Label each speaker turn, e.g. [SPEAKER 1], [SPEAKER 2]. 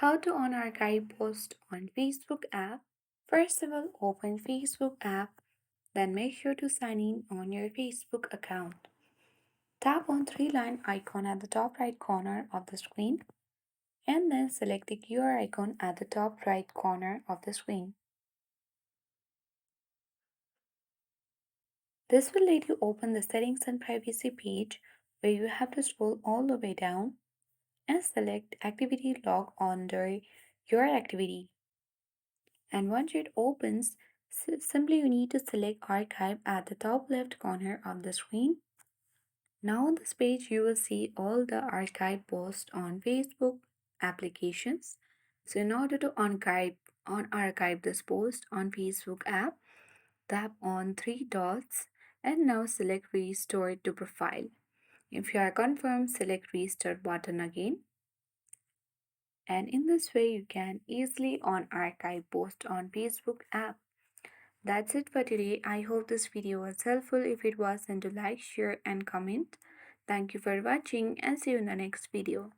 [SPEAKER 1] How to unarchive post on Facebook app. First of all, open Facebook app, then make sure to sign in on your Facebook account. Tap on three-line icon at the top right corner of the screen and then select the gear icon at the top right corner of the screen. This will let you open the settings and privacy page where you have to scroll all the way down and select activity log under your activity. And once it opens, simply you need to select archive at the top left corner of the screen. Now on this page you will see all the archive posts on Facebook applications. So in order to unarchive this post on Facebook app, tap on three dots and now select restore to profile. If you are confirmed, select restart button again. And in this way you can easily unarchive post on Facebook app. That's it for today. I hope this video was helpful. If it was, then do like, share and comment. Thank you for watching and see you in the next video.